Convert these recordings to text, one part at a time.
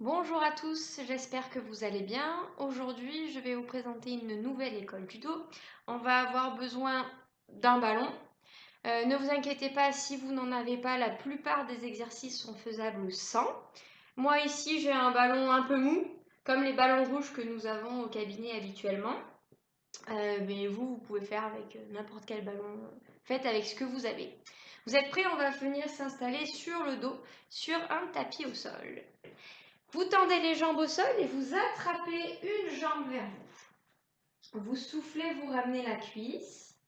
Bonjour à tous, j'espère que vous allez bien. Aujourd'hui, je vais vous présenter une nouvelle école du dos. On va avoir besoin d'un ballon. Ne vous inquiétez pas si vous n'en avez pas, la plupart des exercices sont faisables sans. Moi ici, j'ai un ballon un peu mou, comme les ballons rouges que nous avons au cabinet habituellement. Mais vous pouvez faire avec n'importe quel ballon. Faites avec ce que vous avez. Vous êtes prêts? On va venir s'installer sur le dos, sur un tapis au sol. Vous tendez les jambes au sol et vous attrapez une jambe vers vous. Vous soufflez, vous ramenez la cuisse.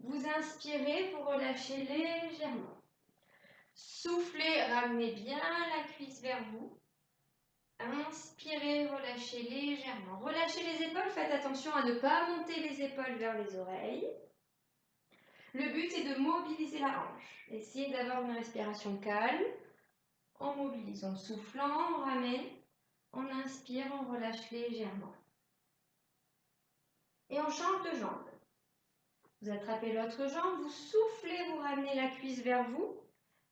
Vous inspirez, vous relâchez légèrement. Soufflez, ramenez bien la cuisse vers vous. Inspirez, relâchez légèrement. Relâchez les épaules, faites attention à ne pas monter les épaules vers les oreilles. Le but est de mobiliser la hanche. Essayez d'avoir une respiration calme. En mobilisant, soufflant, on ramène. On inspire, on relâche légèrement. Et on change de jambe. Vous attrapez l'autre jambe, vous soufflez, vous ramenez la cuisse vers vous.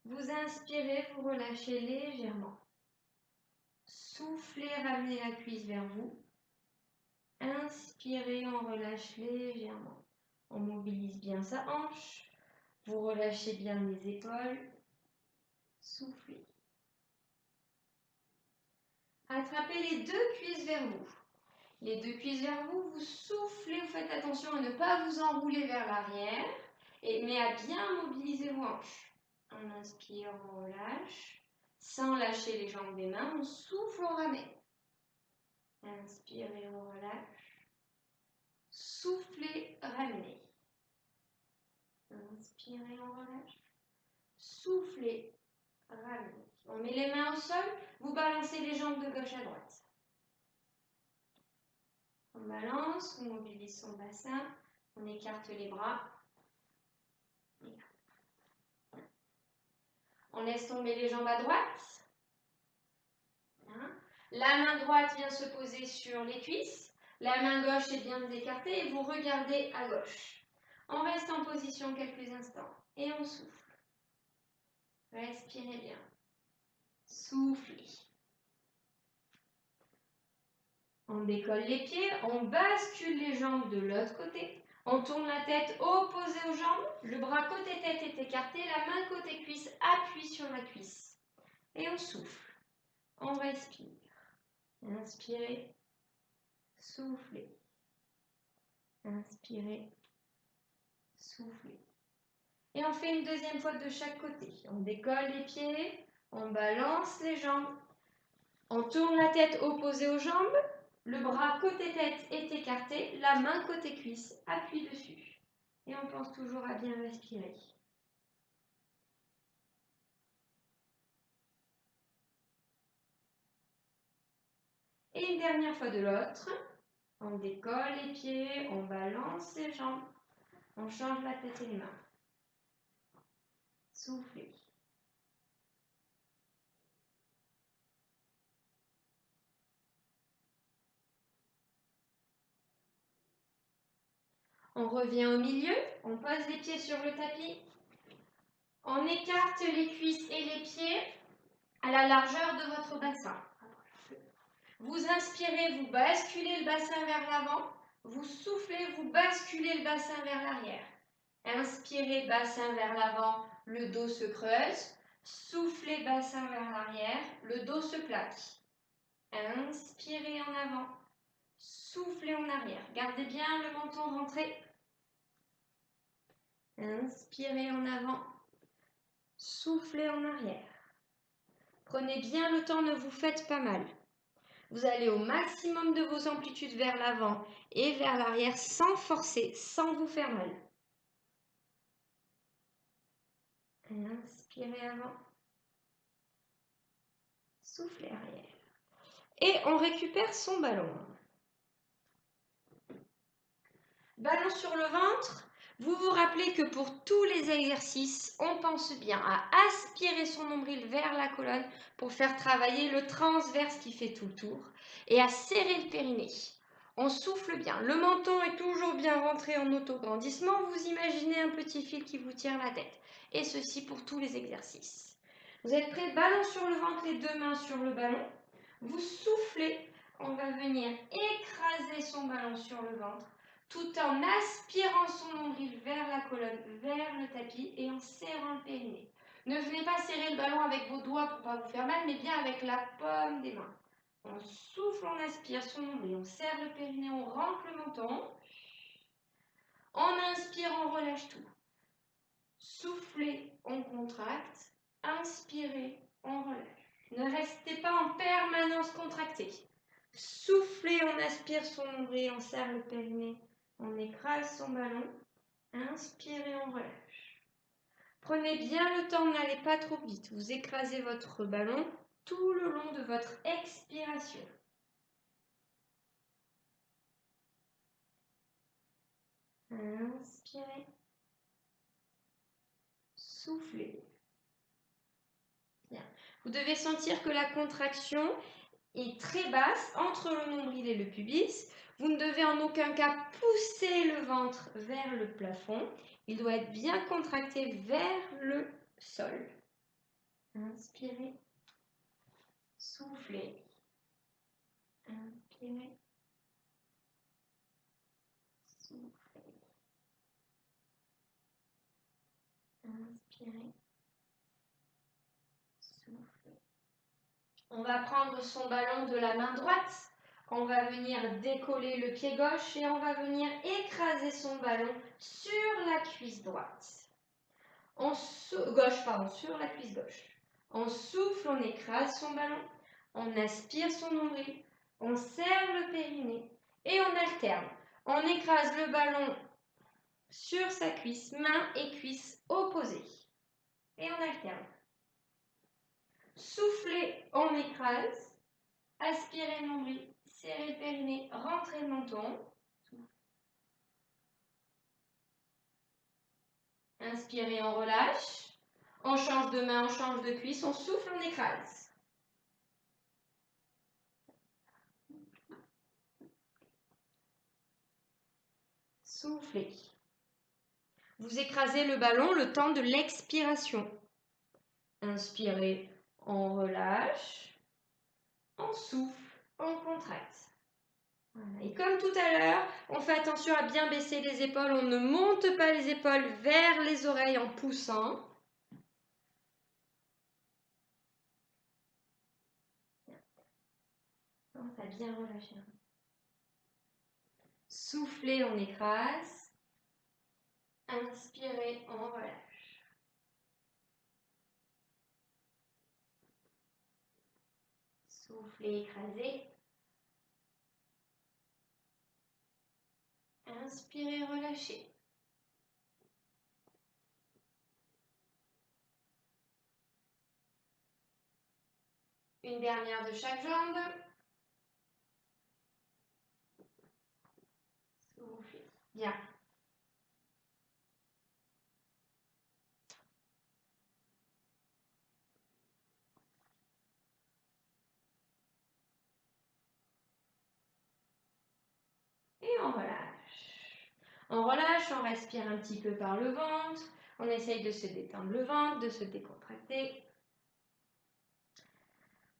Vous inspirez, vous relâchez légèrement. Soufflez, ramenez la cuisse vers vous. Inspirez, on relâche légèrement. On mobilise bien sa hanche. Vous relâchez bien les épaules. Soufflez. Attrapez les deux cuisses vers vous. Les deux cuisses vers vous, vous soufflez, vous faites attention à ne pas vous enrouler vers l'arrière, mais à bien mobiliser vos hanches. On inspire, on relâche, sans lâcher les jambes des mains, on souffle, on ramène. Inspirez, on relâche, soufflez, ramenez. Inspirez, on relâche, soufflez, ramenez. On met les mains au sol, vous balancez les jambes de gauche à droite. On balance, on mobilise son bassin, on écarte les bras. On laisse tomber les jambes à droite. La main droite vient se poser sur les cuisses. La main gauche est bien écartée et vous regardez à gauche. On reste en position quelques instants et on souffle. Respirez bien. Soufflez. On décolle les pieds, on bascule les jambes de l'autre côté. On tourne la tête opposée aux jambes. Le bras côté tête est écarté, la main côté cuisse appuie sur la cuisse. Et on souffle. On respire. Inspirez. Soufflez. Inspirez. Soufflez. Et on fait une deuxième fois de chaque côté. On décolle les pieds, on balance les jambes, on tourne la tête opposée aux jambes, le bras côté tête est écarté, la main côté cuisse appuie dessus. Et on pense toujours à bien respirer. Et une dernière fois de l'autre. On décolle les pieds, on balance les jambes, on change la tête et les mains. Soufflez. On revient au milieu, on pose les pieds sur le tapis, on écarte les cuisses et les pieds à la largeur de votre bassin. Vous inspirez, vous basculez le bassin vers l'avant, vous soufflez, vous basculez le bassin vers l'arrière. Inspirez, bassin vers l'avant, le dos se creuse. Soufflez, bassin vers l'arrière, le dos se plaque. Inspirez en avant, soufflez en arrière. Gardez bien le menton rentré. Inspirez en avant, soufflez en arrière. Prenez bien le temps, ne vous faites pas mal. Vous allez au maximum de vos amplitudes vers l'avant et vers l'arrière sans forcer, sans vous faire mal. Inspirez avant. Soufflez arrière. Et on récupère son ballon. Ballon sur le ventre. Vous vous rappelez que pour tous les exercices, on pense bien à aspirer son nombril vers la colonne pour faire travailler le transverse qui fait tout le tour et à serrer le périnée. On souffle bien. Le menton est toujours bien rentré en autograndissement. Vous imaginez un petit fil qui vous tire la tête. Et ceci pour tous les exercices. Vous êtes prêts? Ballon sur le ventre, les deux mains sur le ballon. Vous soufflez, on va venir écraser son ballon sur le ventre tout en aspirant son nombril vers la colonne, vers le tapis et en serrant le périnée. Ne venez pas serrer le ballon avec vos doigts pour ne pas vous faire mal, mais bien avec la paume des mains. On souffle, on aspire son nombril, on serre le périnée, on rentre le menton. On inspire, on relâche tout. Soufflez, on contracte. Inspirez, on relâche. Ne restez pas en permanence contracté. Soufflez, on aspire son nombril, on serre le périnée, on écrase son ballon. Inspirez, on relâche. Prenez bien le temps, n'allez pas trop vite. Vous écrasez votre ballon tout le long de votre expiration. Inspirez. Soufflez. Bien. Vous devez sentir que la contraction est très basse entre le nombril et le pubis. Vous ne devez en aucun cas pousser le ventre vers le plafond. Il doit être bien contracté vers le sol. Inspirez. Soufflez. Inspirez. Soufflez. Inspirez. Soufflez. On va prendre son ballon de la main droite. On va venir décoller le pied gauche et on va venir écraser son ballon sur la cuisse droite. Sur la cuisse gauche. On souffle, on écrase son ballon, on aspire son nombril, on serre le périnée et on alterne. On écrase le ballon sur sa cuisse, main et cuisse opposées. Et on alterne. Soufflez, on écrase, aspirez le nombril, serrez le périnée, rentrez le menton. Inspirez, on relâche. On change de main, on change de cuisse, on souffle, on écrase. Soufflez. Vous écrasez le ballon le temps de l'expiration. Inspirez, on relâche. On souffle, on contracte. Voilà. Et comme tout à l'heure, on fait attention à bien baisser les épaules. On ne monte pas les épaules vers les oreilles en poussant. On va bien relâcher. Soufflez, on écrase. Inspirez, on relâche. Soufflez, écrasez. Inspirez, relâchez. Une dernière de chaque jambe. Soufflez. Bien. Et on relâche. On relâche, on respire un petit peu par le ventre. On essaye de se détendre le ventre, de se décontracter.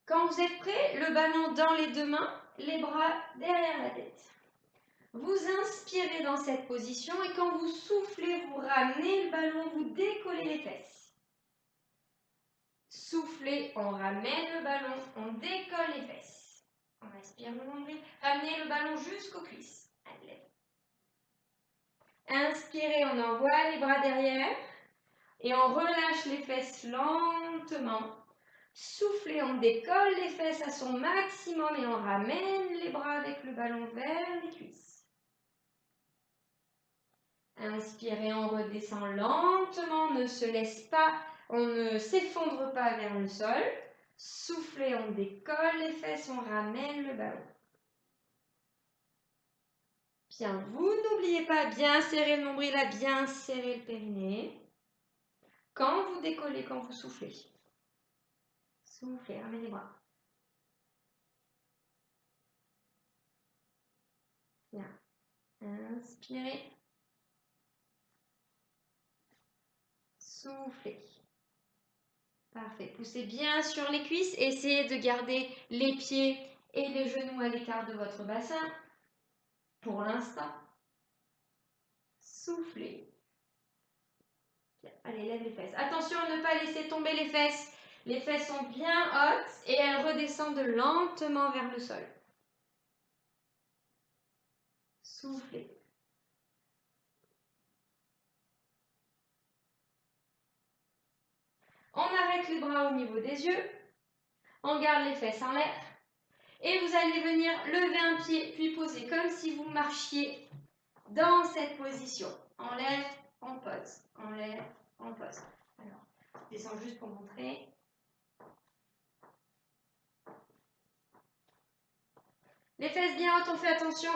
Quand vous êtes prêt, le ballon dans les deux mains, les bras derrière la tête. Vous inspirez dans cette position et quand vous soufflez, vous ramenez le ballon, vous décollez les fesses. Soufflez, on ramène le ballon, on décolle les fesses. On aspire le nombril, ramenez le ballon jusqu'aux cuisses. Allez. Inspirez, on envoie les bras derrière et on relâche les fesses lentement. Soufflez, on décolle les fesses à son maximum et on ramène les bras avec le ballon vers les cuisses. Inspirez, on redescend lentement, on ne se laisse pas, on ne s'effondre pas vers le sol. Soufflez, on décolle les fesses, on ramène le ballon. Bien, vous n'oubliez pas bien serrer le nombril, à bien serrer le périnée. Quand vous décollez, quand vous soufflez. Soufflez, ramenez les bras. Bien. Inspirez. Soufflez. Parfait. Poussez bien sur les cuisses. Essayez de garder les pieds et les genoux à l'écart de votre bassin. Pour l'instant. Soufflez. Bien. Allez, lève les fesses. Attention à ne pas laisser tomber les fesses. Les fesses sont bien hautes et elles redescendent lentement vers le sol. Soufflez. On arrête les bras au niveau des yeux. On garde les fesses en l'air. Et vous allez venir lever un pied, puis poser comme si vous marchiez dans cette position. On lève, on pose. On lève, on pose. Alors, je descends juste pour montrer. Les fesses bien hautes, on fait attention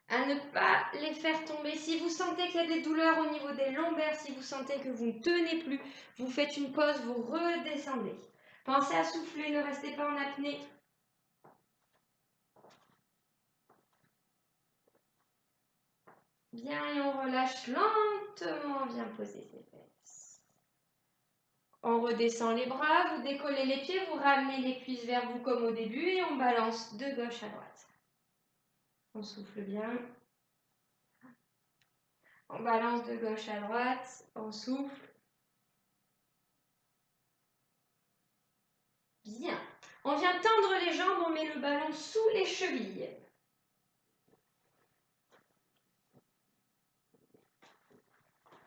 à ne pas les faire tomber. Si vous sentez qu'il y a des douleurs au niveau des lombaires, si vous sentez que vous ne tenez plus, vous faites une pause, vous redescendez. Pensez à souffler, ne restez pas en apnée. Bien, et on relâche lentement, on vient poser ses fesses. On redescend les bras, vous décollez les pieds, vous ramenez les cuisses vers vous comme au début et on balance de gauche à droite. On souffle bien. On balance de gauche à droite, on souffle. Bien. On vient tendre les jambes, on met le ballon sous les chevilles.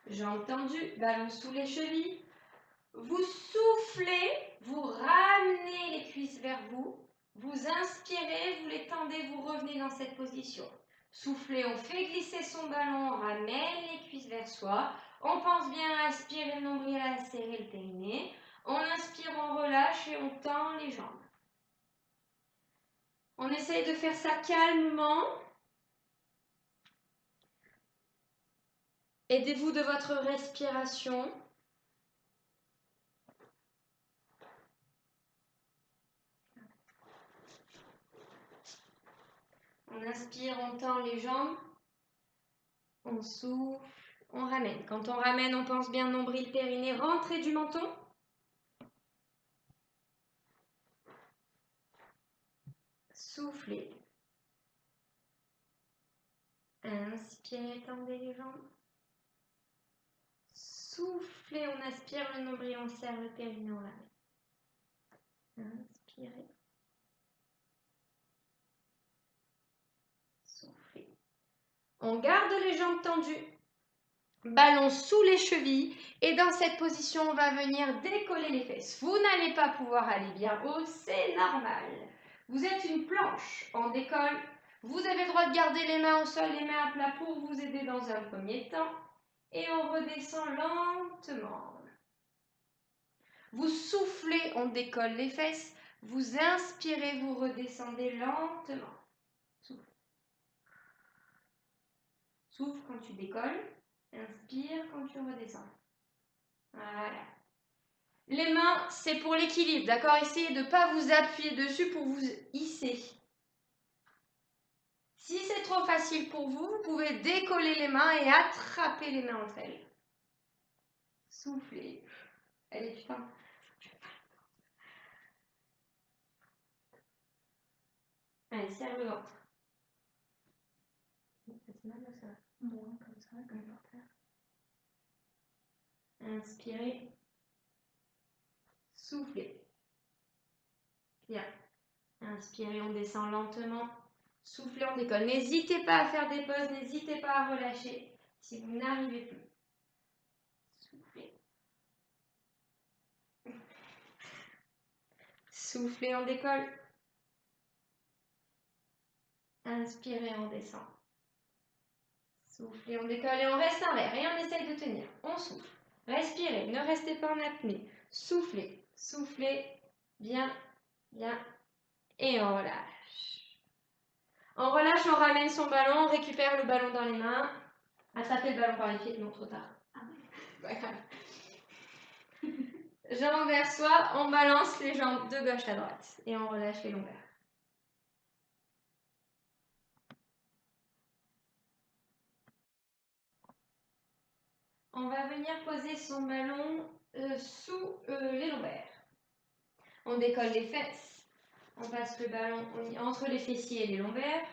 Jambes tendues, ballon sous les chevilles. Vous soufflez, vous ramenez les cuisses vers vous. Vous inspirez, vous les tendez, vous revenez dans cette position. Soufflez, on fait glisser son ballon, on ramène les cuisses vers soi. On pense bien à aspirer le nombril, à serrer le périnée. On inspire, on relâche et on tend les jambes. On essaye de faire ça calmement. Aidez-vous de votre respiration. On inspire, on tend les jambes. On souffle, on ramène. Quand on ramène, on pense bien nombril, périnée, rentrée du menton. Soufflez. Inspirez, tendez les jambes. Soufflez, on aspire le nombril, on serre le périnée, on ramène. Inspirez. Soufflez. On garde les jambes tendues. Ballon sous les chevilles. Et dans cette position, on va venir décoller les fesses. Vous n'allez pas pouvoir aller bien haut, c'est normal. Vous êtes une planche. On décolle. Vous avez le droit de garder les mains au sol, les mains à plat pour vous aider dans un premier temps. Et on redescend lentement. Vous soufflez, on décolle les fesses. Vous inspirez, vous redescendez lentement. Souffle. Souffle quand tu décolles. Inspire quand tu redescends. Voilà. Les mains, c'est pour l'équilibre, d'accord? Essayez de ne pas vous appuyer dessus pour vous hisser. Si c'est trop facile pour vous, vous pouvez décoller les mains et attraper les mains entre elles. Soufflez. Allez, putain. Allez, serre le ventre. Ça fait mal ou ça? Moins comme ça, comme par terre. Inspirez. Soufflez. Bien. Inspirez, on descend lentement. Soufflez, on décolle. N'hésitez pas à faire des pauses, n'hésitez pas à relâcher si vous n'arrivez plus. Soufflez. Soufflez, on décolle. Inspirez, on descend. Soufflez, on décolle et on reste en l'air et on essaye de tenir. On souffle. Respirez, ne restez pas en apnée. Soufflez, soufflez, bien, bien, et on relâche. On relâche, on ramène son ballon, on récupère le ballon dans les mains. Attrapez le ballon par les pieds, non, trop tard. Jambes vers soi, on balance les jambes de gauche à droite et on relâche les lombaires. On va venir poser son ballon sous les lombaires. On décolle les fesses. On passe le ballon entre les fessiers et les lombaires.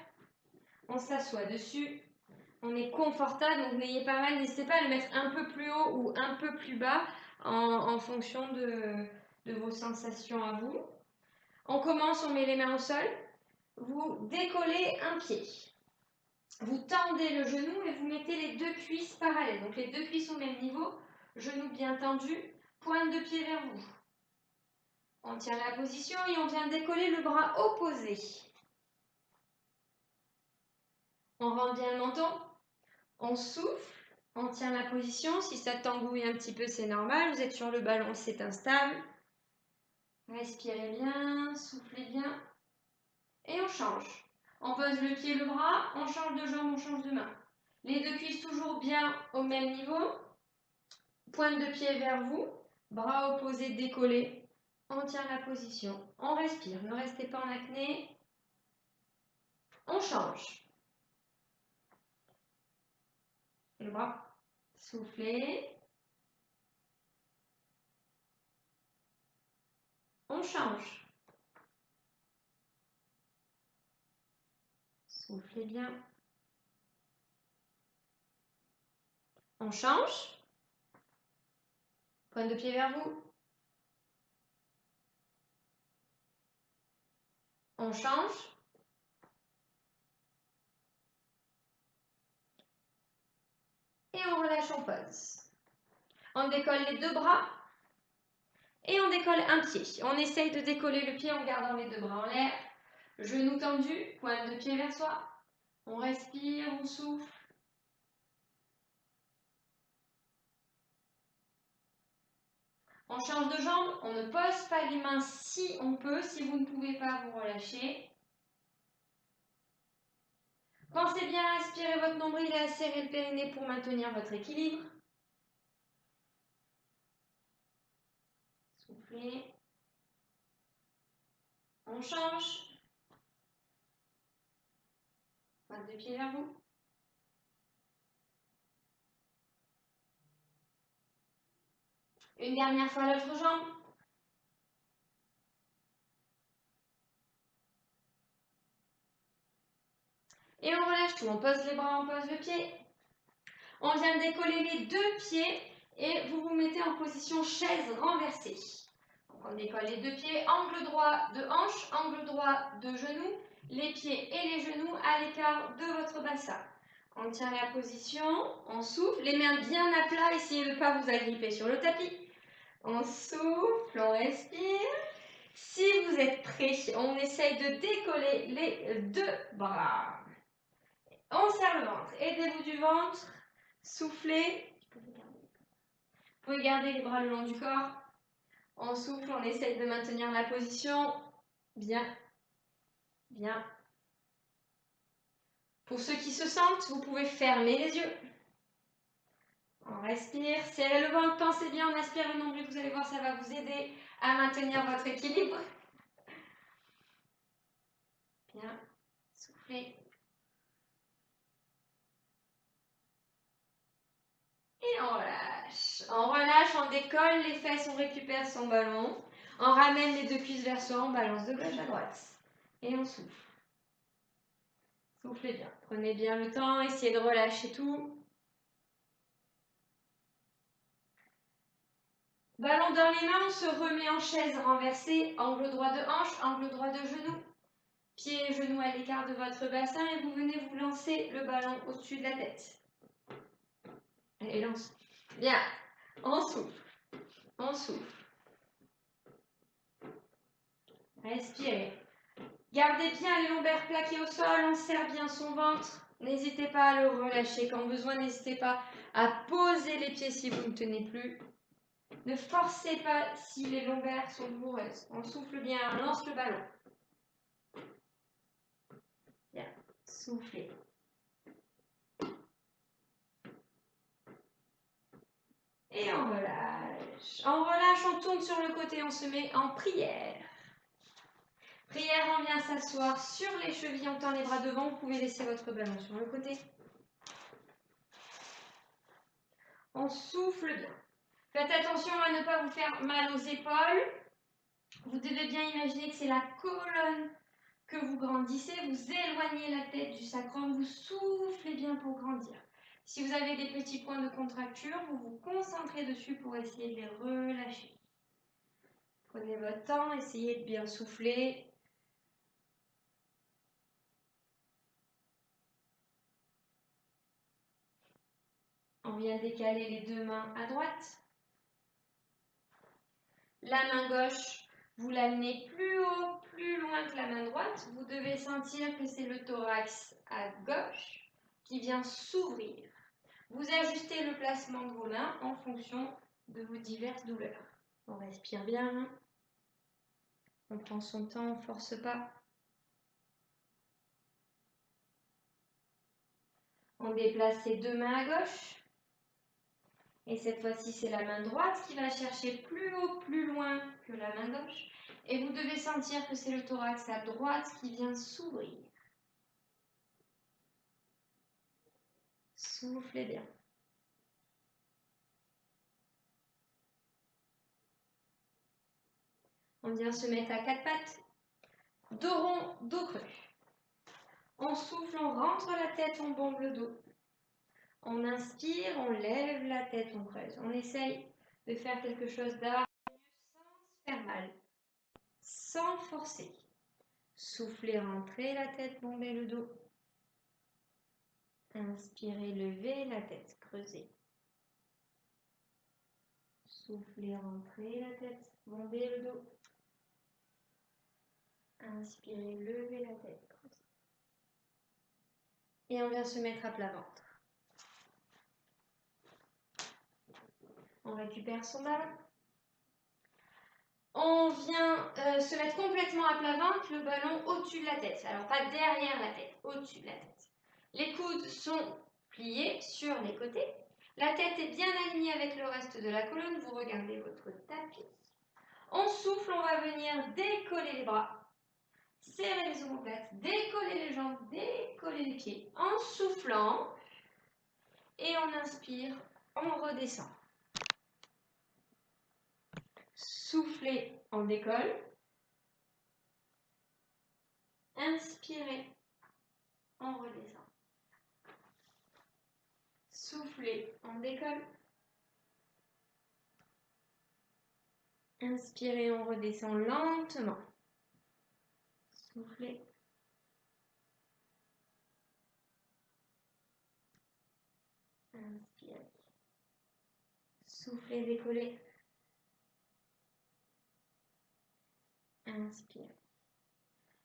On s'assoit dessus. On est confortable, donc n'ayez pas mal. N'hésitez pas à le mettre un peu plus haut ou un peu plus bas en fonction de vos sensations à vous. On commence, on met les mains au sol. Vous décollez un pied. Vous tendez le genou et vous mettez les deux cuisses parallèles. Donc les deux cuisses au même niveau, genou bien tendu, pointe de pied vers vous. On tient la position et on vient décoller le bras opposé. On rentre bien le menton, on souffle, on tient la position. Si ça tangouille un petit peu, c'est normal. Vous êtes sur le ballon, c'est instable. Respirez bien, soufflez bien. Et on change. On pose le pied et le bras, on change de jambe, on change de main. Les deux cuisses toujours bien au même niveau. Pointe de pied vers vous, bras opposés décollés. On tient la position, on respire, ne restez pas en apnée. On change. Le bras, soufflez. On change. Soufflez bien. On change. Pointe de pied vers vous. On change. Et on relâche, on pose. On décolle les deux bras. Et on décolle un pied. On essaye de décoller le pied en gardant les deux bras en l'air. Genou tendu, pointe de pied vers soi. On respire, on souffle. On change de jambe, on ne pose pas les mains si on peut. Si vous ne pouvez pas, vous relâchez. Pensez bien à aspirer votre nombril et à serrer le périnée pour maintenir votre équilibre. Soufflez. On change. Pointe de pied vers vous. Une dernière fois l'autre jambe. Et on relâche tout. On pose les bras, on pose le pied. On vient décoller les deux pieds et vous vous mettez en position chaise renversée. Donc on décolle les deux pieds, angle droit de hanche, angle droit de genou, les pieds et les genoux à l'écart de votre bassin. On tient la position, on souffle, les mains bien à plat, essayez de ne pas vous agripper sur le tapis. On souffle, on respire. Si vous êtes prêts, on essaye de décoller les deux bras. On serre le ventre, aidez-vous du ventre, soufflez. Vous pouvez garder les bras le long du corps. On souffle, on essaye de maintenir la position. Bien, bien. Pour ceux qui se sentent, vous pouvez fermer les yeux. On respire, serrez le ventre, pensez bien, on aspire le nombril, vous allez voir, ça va vous aider à maintenir votre équilibre. Bien, soufflez. Et on relâche. On relâche, on décolle les fesses, on récupère son ballon. On ramène les deux cuisses vers soi, on balance de gauche à droite. Et on souffle. Soufflez bien. Prenez bien le temps, essayez de relâcher tout. Ballon dans les mains, on se remet en chaise renversée, angle droit de hanche, angle droit de genou. Pieds et genoux à l'écart de votre bassin et vous venez vous lancer le ballon au-dessus de la tête. Allez, lance. Bien. On souffle. On souffle. Respirez. Gardez bien les lombaires plaqués au sol, on serre bien son ventre. N'hésitez pas à le relâcher quand besoin, n'hésitez pas à poser les pieds si vous ne tenez plus. Ne forcez pas si les lombaires sont douloureuses. On souffle bien, on lance le ballon. Bien, soufflez. Et on relâche. On relâche, on tourne sur le côté, on se met en prière. Prière, on vient s'asseoir sur les chevilles, on tend les bras devant. Vous pouvez laisser votre ballon sur le côté. On souffle bien. Faites attention à ne pas vous faire mal aux épaules. Vous devez bien imaginer que c'est la colonne que vous grandissez. Vous éloignez la tête du sacrum, vous soufflez bien pour grandir. Si vous avez des petits points de contracture, vous vous concentrez dessus pour essayer de les relâcher. Prenez votre temps, essayez de bien souffler. On vient décaler les deux mains à droite. La main gauche, vous l'amenez plus haut, plus loin que la main droite. Vous devez sentir que c'est le thorax à gauche qui vient s'ouvrir. Vous ajustez le placement de vos mains en fonction de vos diverses douleurs. On respire bien. On prend son temps, on ne force pas. On déplace ses deux mains à gauche. Et cette fois-ci, c'est la main droite qui va chercher plus haut, plus loin que la main gauche. Et vous devez sentir que c'est le thorax à droite qui vient s'ouvrir. Soufflez bien. On vient se mettre à quatre pattes. Dos rond, dos creux. On souffle, on rentre la tête, on bombe le dos. On inspire, on lève la tête, on creuse. On essaye de faire quelque chose d'harmonieux sans se faire mal, sans forcer. Soufflez, rentrez la tête, bombez le dos. Inspirez, levez la tête, creusez. Soufflez, rentrez la tête, bombez le dos. Inspirez, levez la tête, creusez. Et on vient se mettre à plat ventre. On récupère son ballon. On vient se mettre complètement à plat ventre, le ballon au-dessus de la tête. Alors pas derrière la tête, au-dessus de la tête. Les coudes sont pliés sur les côtés. La tête est bien alignée avec le reste de la colonne. Vous regardez votre tapis. On souffle, on va venir décoller les bras. Serrez les omoplates, décoller les jambes, décoller les pieds. En soufflant, et on inspire, on redescend. Soufflez, on décolle. Inspirez, on redescend. Soufflez, on décolle. Inspirez, on redescend lentement. Soufflez. Inspirez. Soufflez, décollez. Inspirez.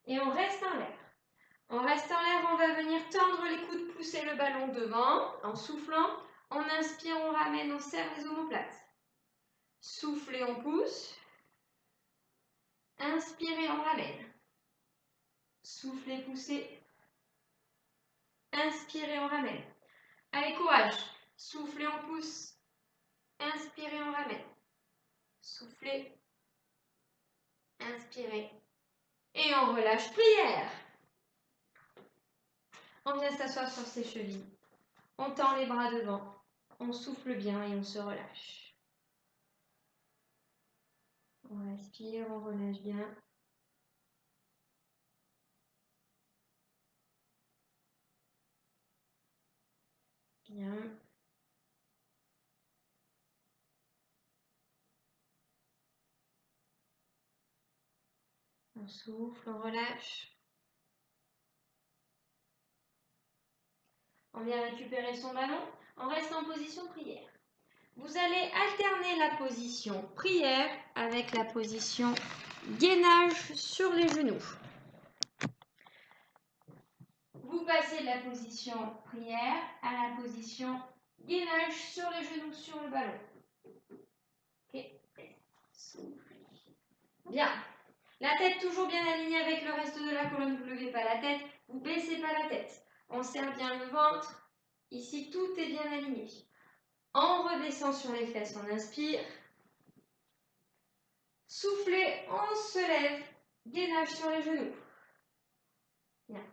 Et on reste en l'air. On reste en l'air, on va venir tendre les coudes, pousser le ballon devant en soufflant. On inspire, on ramène, on serre les omoplates. Soufflez, on pousse. Inspirez, on ramène. Soufflez, poussez. Inspirez, on ramène. Allez, courage. Soufflez, on pousse. Inspirez, on ramène. Soufflez. Inspirez. Et on relâche. Prière. On vient s'asseoir sur ses chevilles. On tend les bras devant. On souffle bien et on se relâche. On respire, on relâche bien. Bien. On souffle, on relâche. On vient récupérer son ballon. On reste en position prière. Vous allez alterner la position prière avec la position gainage sur les genoux. Vous passez de la position prière à la position gainage sur les genoux, sur le ballon. Ok. Soufflez. Bien. La tête toujours bien alignée avec le reste de la colonne. Vous ne levez pas la tête, vous ne baissez pas la tête. On serre bien le ventre. Ici, tout est bien aligné. On redescend sur les fesses, on inspire. Soufflez, on se lève. Gainage sur les genoux. Bien.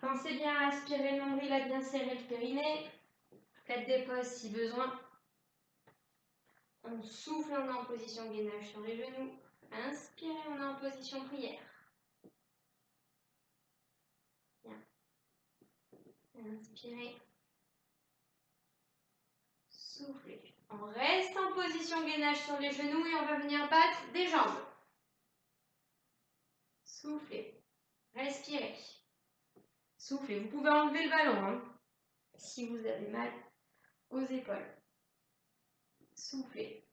Pensez bien à aspirer le nombril, à bien serrer le périnée. Faites des pauses si besoin. On souffle, on est en position gainage sur les genoux. Inspirez, on est en position prière. Bien. Inspirez. Soufflez. On reste en position gainage sur les genoux et on va venir battre des jambes. Soufflez. Respirez. Soufflez. Vous pouvez enlever le ballon hein, si vous avez mal aux épaules. Soufflez.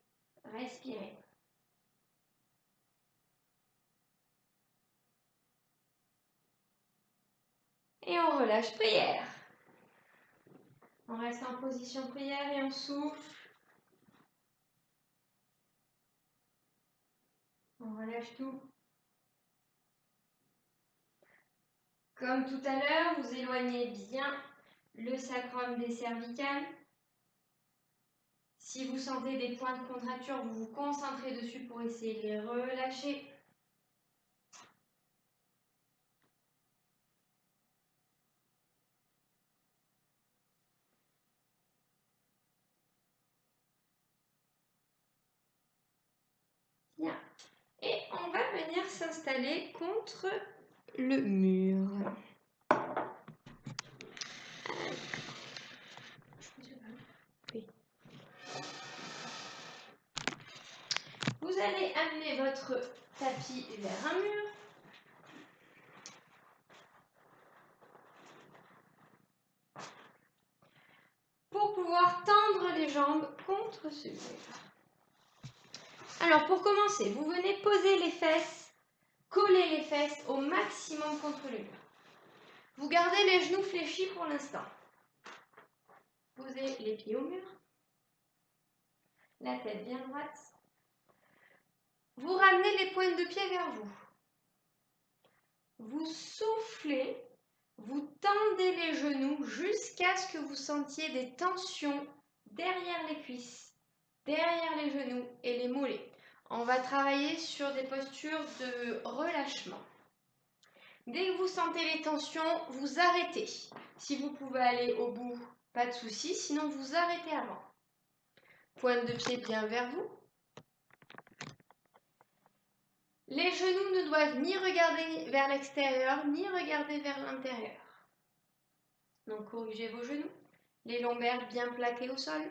Respirez. Et on relâche prière. On reste en position prière et on souffle. On relâche tout. Comme tout à l'heure, vous éloignez bien le sacrum des cervicales. Si vous sentez des points de contracture, vous vous concentrez dessus pour essayer de les relâcher. Bien. Et on va venir s'installer contre le mur. Vous allez amener votre tapis vers un mur. Pour pouvoir tendre les jambes contre ce mur. Alors pour commencer, vous venez poser les fesses, coller les fesses au maximum contre le mur. Vous gardez les genoux fléchis pour l'instant. Posez les pieds au mur. La tête bien droite. Vous ramenez les pointes de pied vers vous. Vous soufflez, vous tendez les genoux jusqu'à ce que vous sentiez des tensions derrière les cuisses, derrière les genoux et les mollets. On va travailler sur des postures de relâchement. Dès que vous sentez les tensions, vous arrêtez. Si vous pouvez aller au bout, pas de souci, sinon vous arrêtez avant. Pointe de pied bien vers vous. Les genoux ne doivent ni regarder vers l'extérieur, ni regarder vers l'intérieur. Donc corrigez vos genoux. Les lombaires bien plaqués au sol.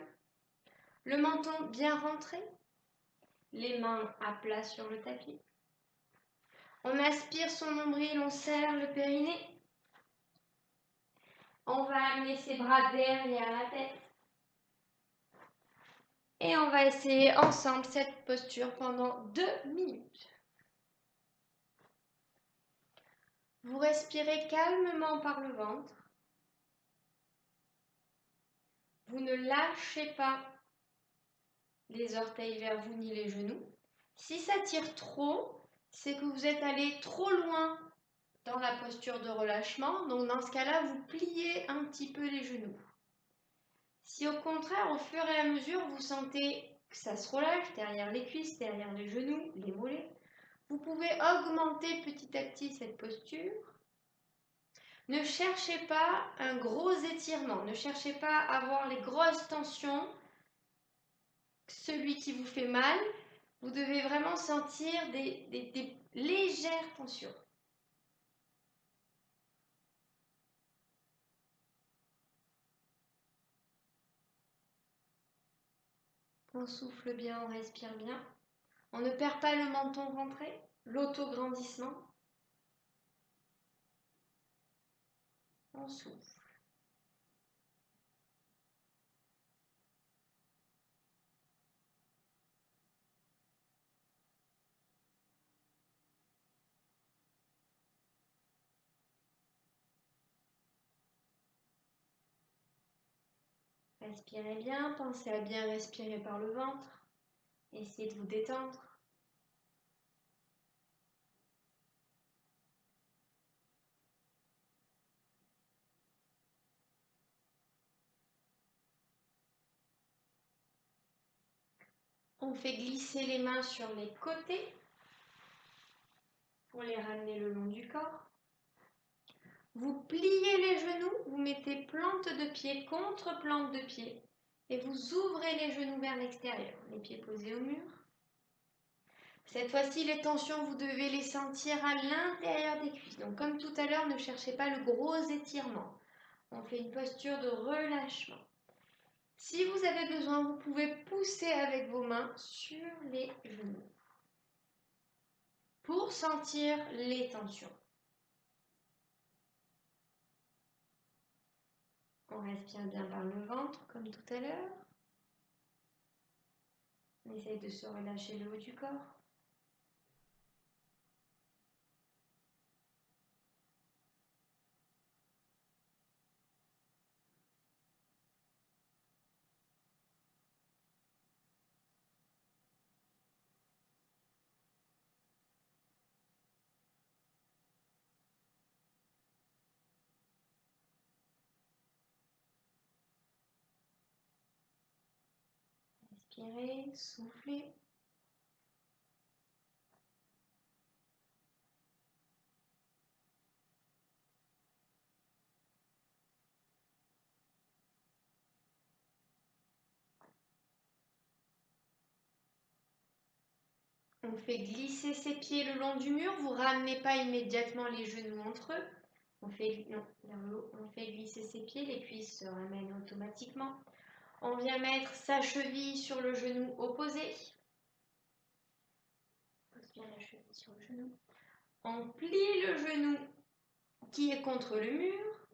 Le menton bien rentré. Les mains à plat sur le tapis. On aspire son nombril, on serre le périnée. On va amener ses bras derrière la tête. Et on va essayer ensemble cette posture pendant 2 minutes. Vous respirez calmement par le ventre. Vous ne lâchez pas les orteils vers vous ni les genoux. Si ça tire trop, c'est que vous êtes allé trop loin dans la posture de relâchement. Donc dans ce cas-là, vous pliez un petit peu les genoux. Si au contraire, au fur et à mesure, vous sentez que ça se relâche derrière les cuisses, derrière les genoux, les mollets, vous pouvez augmenter petit à petit cette posture. Ne cherchez pas un gros étirement, ne cherchez pas à avoir les grosses tensions. Celui qui vous fait mal, vous devez vraiment sentir des légères tensions. On souffle bien, on respire bien. On ne perd pas le menton rentré, l'auto-grandissement. On souffle. Respirez bien, pensez à bien respirer par le ventre. Essayez de vous détendre. On fait glisser les mains sur les côtés pour les ramener le long du corps. Vous pliez les genoux, vous mettez plante de pied contre plante de pied et vous ouvrez les genoux vers l'extérieur, les pieds posés au mur. Cette fois-ci, les tensions, vous devez les sentir à l'intérieur des cuisses. Donc comme tout à l'heure, ne cherchez pas le gros étirement. On fait une posture de relâchement. Si vous avez besoin, vous pouvez pousser avec vos mains sur les genoux pour sentir les tensions. On respire bien par le ventre, comme tout à l'heure. On essaye de se relâcher le haut du corps. Respirez, soufflez. On fait glisser ses pieds le long du mur. Vous ne ramenez pas immédiatement les genoux entre eux. On fait, non, vers le haut. On fait glisser ses pieds. Les cuisses se ramènent automatiquement. On vient mettre sa cheville sur le genou opposé. Pose bien la cheville sur le genou. On plie le genou qui est contre le mur.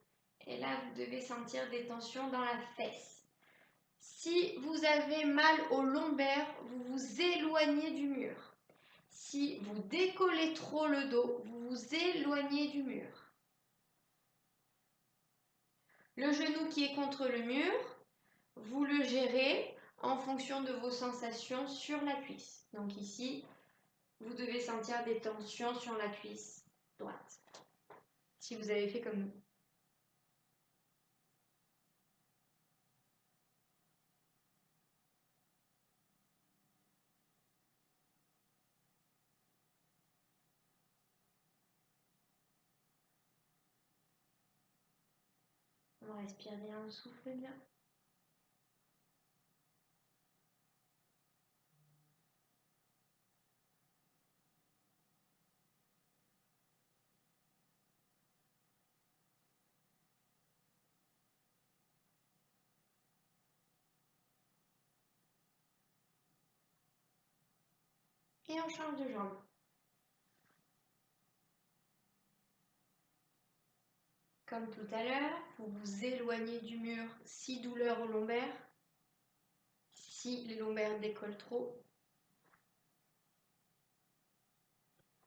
Et là, vous devez sentir des tensions dans la fesse. Si vous avez mal au lombaire, vous vous éloignez du mur. Si vous décollez trop le dos, vous vous éloignez du mur. Le genou qui est contre le mur, vous le gérez en fonction de vos sensations sur la cuisse. Donc ici, vous devez sentir des tensions sur la cuisse droite. Si vous avez fait comme nous. On respire bien, on souffle bien. Et on change de jambe. Comme tout à l'heure, vous vous éloignez du mur si douleur au lombaire, si les lombaires décollent trop.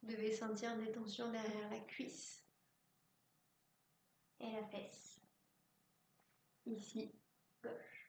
Vous devez sentir des tensions derrière la cuisse et la fesse. Ici, gauche.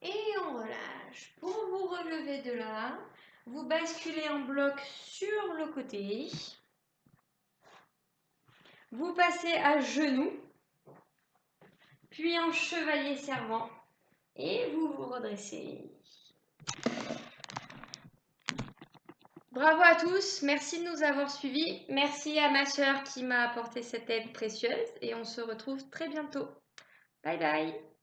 Et on relâche. Pour vous relever de là, vous basculez en bloc sur le côté. Vous passez à genoux, puis en chevalier servant. Et vous vous redressez. Bravo à tous, merci de nous avoir suivis. Merci à ma sœur qui m'a apporté cette aide précieuse et on se retrouve très bientôt. Bye bye.